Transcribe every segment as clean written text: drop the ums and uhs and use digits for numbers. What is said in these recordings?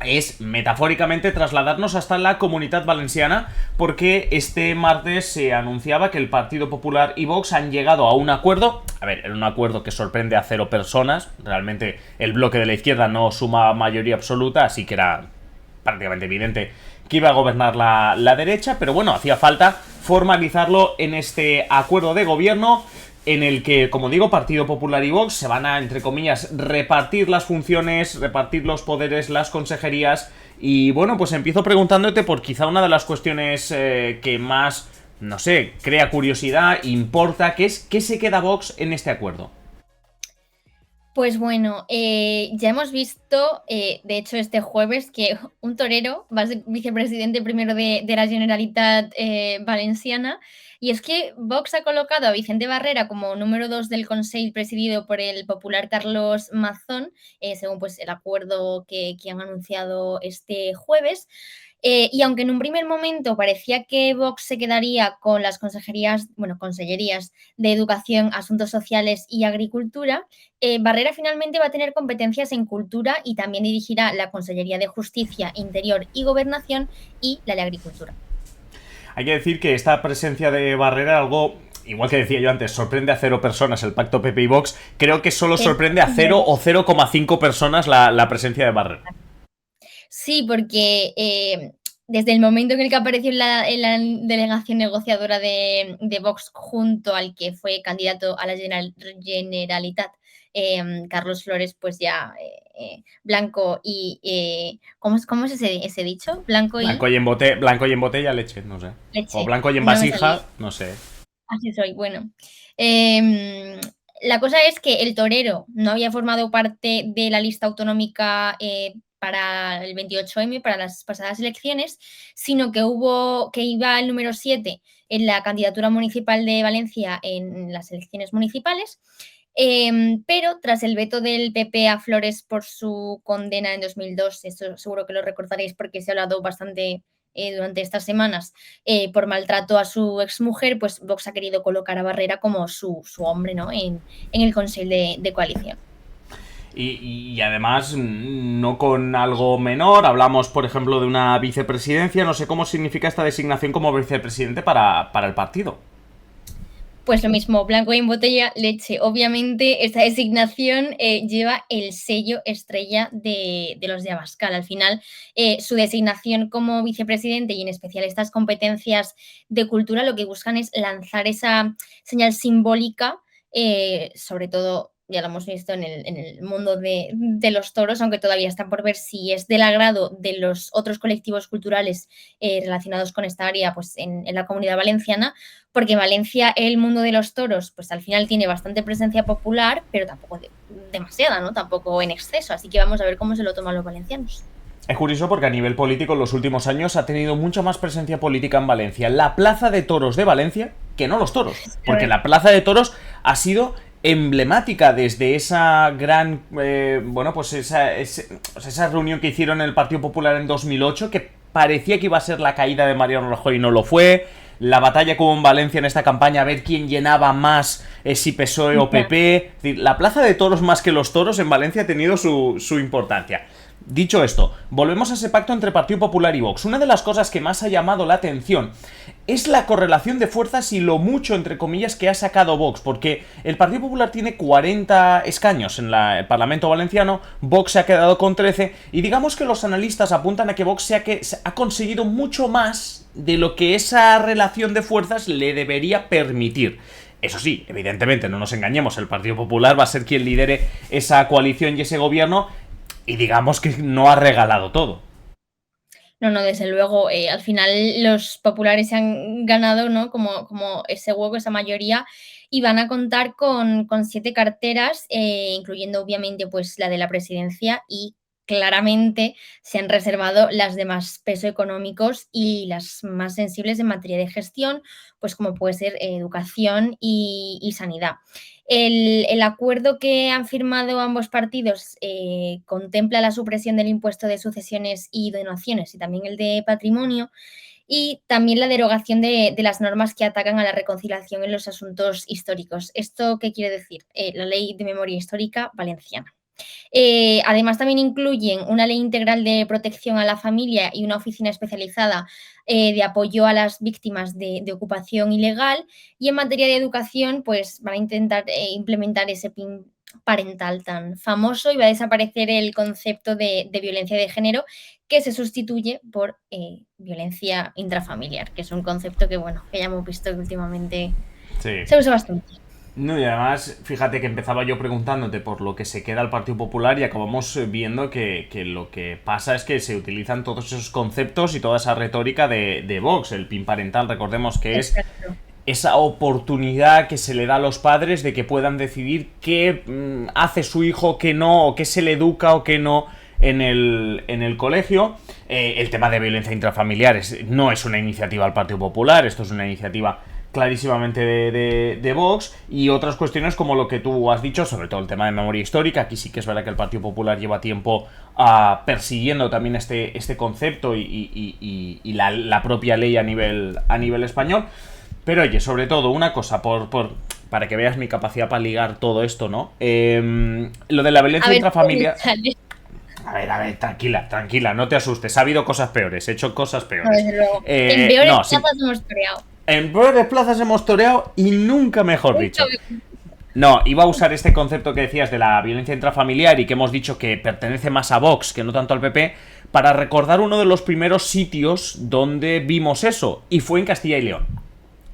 es metafóricamente trasladarnos hasta la Comunitat Valenciana, porque este martes se anunciaba que el Partido Popular y Vox han llegado a un acuerdo. A ver, era un acuerdo que sorprende a 0 personas. Realmente el bloque de la izquierda no suma mayoría absoluta, así que era prácticamente evidente que iba a gobernar la derecha, pero bueno, hacía falta formalizarlo en este acuerdo de gobierno en el que, como digo, Partido Popular y Vox se van a, entre comillas, repartir las funciones, repartir los poderes, las consejerías. Y bueno, pues empiezo preguntándote por quizá una de las cuestiones que más, no sé, crea curiosidad, importa, que es ¿qué se queda Vox en este acuerdo? Pues bueno, ya hemos visto, de hecho, este jueves que un torero va a ser vicepresidente primero de la Generalitat Valenciana. Y es que Vox ha colocado a Vicente Barrera como número 2 del Consell presidido por el popular Carlos Mazón, según pues, el acuerdo que han anunciado este jueves. Y aunque en un primer momento parecía que Vox se quedaría con las consejerías, bueno, consellerías de Educación, Asuntos Sociales y Agricultura, Barrera finalmente va a tener competencias en cultura y también dirigirá la Consellería de Justicia, Interior y Gobernación y la de Agricultura. Hay que decir que esta presencia de Barrera, algo igual que decía yo antes, sorprende a 0 personas el pacto PP y Vox. Creo que solo Es sorprende a 0 o 0,5 personas la presencia de Barrera. Sí, porque desde el momento en el que apareció en la delegación negociadora de Vox junto al que fue candidato a la Generalitat, Carlos Flores, pues ya blanco y... ¿cómo es ese dicho? Blanco y Blanco y en botella leche, no sé. O leche. blanco y en No me salía. vasija, no sé. Así soy, bueno. Em, la cosa es que el torero no había formado parte de la lista autonómica para el 28M, para las pasadas elecciones, sino que iba el número 7 en la candidatura municipal de Valencia en las elecciones municipales. Pero tras el veto del PP a Flores por su condena en 2002, esto seguro que lo recordaréis porque se ha hablado bastante durante estas semanas, por maltrato a su exmujer, pues Vox ha querido colocar a Barrera como su hombre, ¿no? En el Consejo de Coalición. Y además, no con algo menor, hablamos, por ejemplo, de una vicepresidencia. No sé cómo significa esta designación como vicepresidente para el partido. Pues lo mismo, blanco y en botella, leche. Obviamente, esta designación lleva el sello estrella de los de Abascal. Al final, su designación como vicepresidente y en especial estas competencias de cultura lo que buscan es lanzar esa señal simbólica, sobre todo ya lo hemos visto en el mundo de los toros, aunque todavía está por ver si es del agrado de los otros colectivos culturales relacionados con esta área pues en la Comunidad Valenciana, porque Valencia, el mundo de los toros, pues al final tiene bastante presencia popular, pero tampoco demasiada, ¿no? Tampoco en exceso. Así que vamos a ver cómo se lo toman los valencianos. Es curioso porque a nivel político en los últimos años ha tenido mucha más presencia política en Valencia la Plaza de Toros de Valencia que no los toros. Porque la Plaza de Toros ha sido emblemática desde esa gran, bueno, pues esa reunión que hicieron en el Partido Popular en 2008, que parecía que iba a ser la caída de Mariano Rajoy y no lo fue. La batalla que hubo en Valencia en esta campaña, a ver quién llenaba más, si PSOE o Ya. PP. Es decir, la Plaza de Toros más que los toros en Valencia ha tenido su importancia. Dicho esto, volvemos a ese pacto entre Partido Popular y Vox. Una de las cosas que más ha llamado la atención es la correlación de fuerzas y lo mucho, entre comillas, que ha sacado Vox, porque el Partido Popular tiene 40 escaños en el Parlamento Valenciano, Vox se ha quedado con 13, y digamos que los analistas apuntan a que Vox ha conseguido mucho más de lo que esa relación de fuerzas le debería permitir. Eso sí, evidentemente, no nos engañemos, el Partido Popular va a ser quien lidere esa coalición y ese gobierno, y digamos que no ha regalado todo. No, no, desde luego, al final los populares se han ganado, ¿no? Como ese hueco, esa mayoría, y van a contar con 7 carteras, incluyendo obviamente pues la de la presidencia y claramente se han reservado las de más peso económicos y las más sensibles en materia de gestión, pues como puede ser educación y sanidad. El acuerdo que han firmado ambos partidos contempla la supresión del impuesto de sucesiones y donaciones y también el de patrimonio y también la derogación de las normas que atacan a la reconciliación en los asuntos históricos. ¿Esto qué quiere decir? La ley de memoria histórica valenciana. Además, también incluyen una ley integral de protección a la familia y una oficina especializada de apoyo a las víctimas de ocupación ilegal. Y en materia de educación, pues van a intentar implementar ese PIN parental tan famoso y va a desaparecer el concepto de violencia de género, que se sustituye por violencia intrafamiliar, que es un concepto que, bueno, que ya hemos visto que últimamente Sí. se usa bastante. No, y además, fíjate que empezaba yo preguntándote por lo que se queda el Partido Popular y acabamos viendo que lo que pasa es que se utilizan todos esos conceptos y toda esa retórica de Vox. El PIN parental, recordemos que es Exacto. esa oportunidad que se le da a los padres de que puedan decidir qué hace su hijo, qué no, o qué se le educa o qué no en el colegio. El tema de violencia intrafamiliar no es una iniciativa del Partido Popular, esto es una iniciativa clarísimamente de Vox, y otras cuestiones como lo que tú has dicho, sobre todo el tema de memoria histórica. Aquí sí que es verdad que el Partido Popular lleva tiempo persiguiendo también este concepto y la propia ley a nivel español. Pero oye, sobre todo, una cosa, para que veas mi capacidad para ligar todo esto, ¿no? Lo de la A violencia ver, intrafamiliar... A ver, tranquila, no te asustes. Ha habido cosas peores, he hecho cosas peores. desde luego. En peores No, plazas hemos creado. en peores plazas hemos toreado y nunca mejor dicho. No, iba a usar este concepto que decías de la violencia intrafamiliar y que hemos dicho que pertenece más a Vox que no tanto al PP, para recordar uno de los primeros sitios donde vimos eso, y fue en Castilla y León.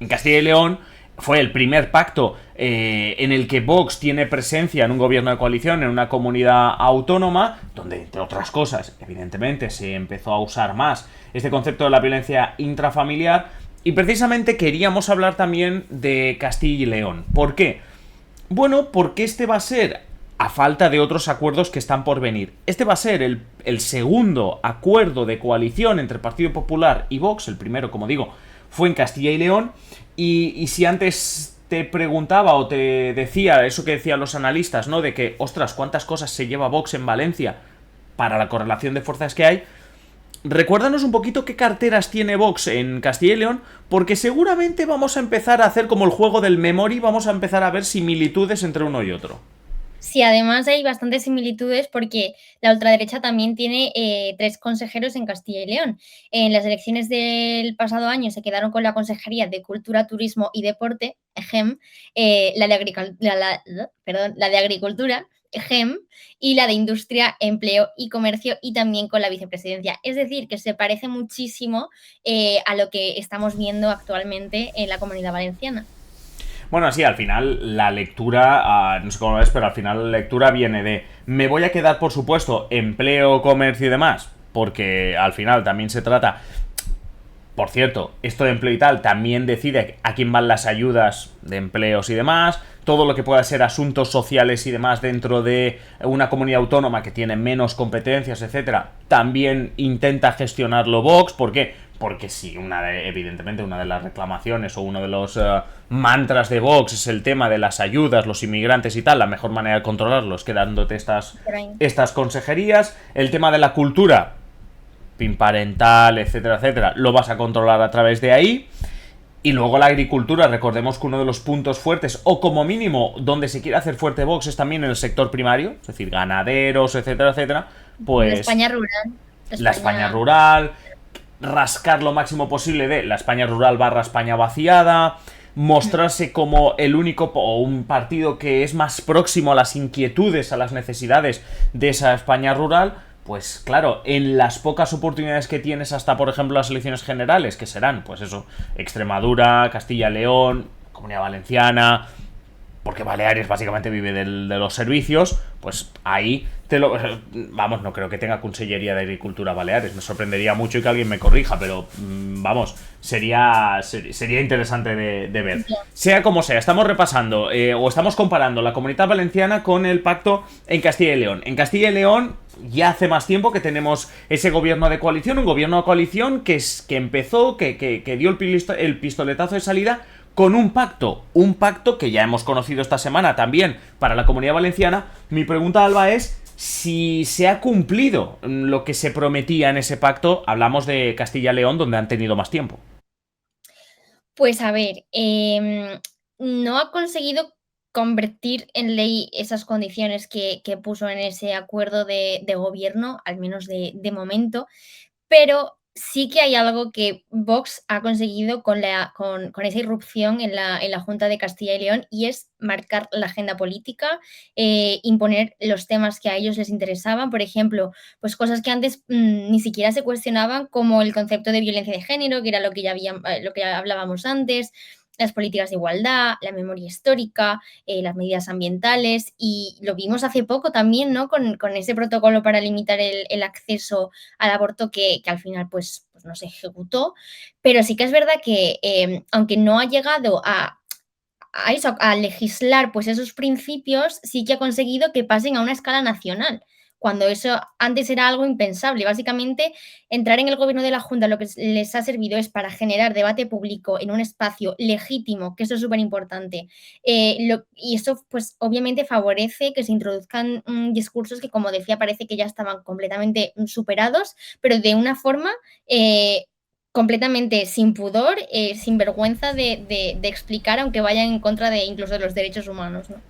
En Castilla y León fue el primer pacto en el que Vox tiene presencia en un gobierno de coalición, en una comunidad autónoma, donde, entre otras cosas, evidentemente se empezó a usar más este concepto de la violencia intrafamiliar. Y precisamente queríamos hablar también de Castilla y León. ¿Por qué? Bueno, porque este va a ser, a falta de otros acuerdos que están por venir, este va a ser el segundo acuerdo de coalición entre el Partido Popular y Vox. El primero, como digo, fue en Castilla y León. Y si antes te preguntaba o te decía eso que decían los analistas, ¿no? De que, ostras, cuántas cosas se lleva Vox en Valencia para la correlación de fuerzas que hay. Recuérdanos un poquito qué carteras tiene Vox en Castilla y León, porque seguramente vamos a empezar a hacer como el juego del memory, vamos a empezar a ver similitudes entre uno y otro. Sí, además hay bastantes similitudes porque la ultraderecha también tiene 3 consejeros en Castilla y León. En las elecciones del pasado año se quedaron con la Consejería de Cultura, Turismo y Deporte, EGEM, la de Agricultura, EGEM, y la de Industria, Empleo y Comercio, y también con la vicepresidencia. Es decir, que se parece muchísimo a lo que estamos viendo actualmente en la Comunidad Valenciana. Bueno, sí, al final la lectura, no sé cómo lo ves, pero al final la lectura viene de: me voy a quedar, por supuesto, empleo, comercio y demás, porque al final también se trata... Por cierto, esto de empleo y tal también decide a quién van las ayudas de empleos y demás. Todo lo que pueda ser asuntos sociales y demás dentro de una comunidad autónoma que tiene menos competencias, etcétera, también intenta gestionarlo Vox. ¿Por qué? Porque si evidentemente una de las reclamaciones o uno de los mantras de Vox es el tema de las ayudas, los inmigrantes y tal, la mejor manera de controlarlo es quedándote estas consejerías. El tema de la cultura, PIN parental, etcétera, etcétera, lo vas a controlar a través de ahí. Y luego la agricultura, recordemos que uno de los puntos fuertes, o como mínimo donde se quiere hacer fuerte Vox, es también en el sector primario, es decir, ganaderos, etcétera, etcétera. Pues La España rural. la España rural, rascar lo máximo posible de la España rural / España vaciada, mostrarse como el único o un partido que es más próximo a las inquietudes, a las necesidades de esa España rural. Pues claro, en las pocas oportunidades que tienes hasta, por ejemplo, las elecciones generales, que serán, pues eso, Extremadura, Castilla-León, Comunidad Valenciana, porque Baleares básicamente vive de los servicios, pues ahí vamos, no creo que tenga Consellería de Agricultura Baleares, me sorprendería mucho y que alguien me corrija, pero vamos, sería interesante de ver. Sea como sea, estamos repasando o estamos comparando la Comunidad Valenciana con el pacto en Castilla y León. En Castilla y León ya hace más tiempo que tenemos ese gobierno de coalición, un gobierno de coalición que empezó, que dio el pistoletazo de salida con un pacto que ya hemos conocido esta semana también para la Comunidad Valenciana. Mi pregunta, Alba, es si se ha cumplido lo que se prometía en ese pacto. Hablamos de Castilla y León, donde han tenido más tiempo. Pues a ver, no ha conseguido convertir en ley esas condiciones que puso en ese acuerdo de gobierno, al menos de momento, pero sí que hay algo que Vox ha conseguido con esa irrupción en la Junta de Castilla y León, y es marcar la agenda política, imponer los temas que a ellos les interesaban. Por ejemplo, pues cosas que antes ni siquiera se cuestionaban, como el concepto de violencia de género, que era lo que ya hablábamos antes, las políticas de igualdad, la memoria histórica, las medidas ambientales, y lo vimos hace poco también, ¿no? Con ese protocolo para limitar el acceso al aborto que al final pues no se ejecutó, pero sí que es verdad que aunque no ha llegado a eso, a legislar pues esos principios, sí que ha conseguido que pasen a una escala nacional, cuando eso antes era algo impensable. Básicamente, entrar en el gobierno de la Junta lo que les ha servido es para generar debate público en un espacio legítimo, que eso es súper importante. Y eso, pues, obviamente favorece que se introduzcan discursos que, como decía, parece que ya estaban completamente superados, pero de una forma completamente sin pudor, sin vergüenza de explicar, aunque vayan en contra de incluso de los derechos humanos, ¿no?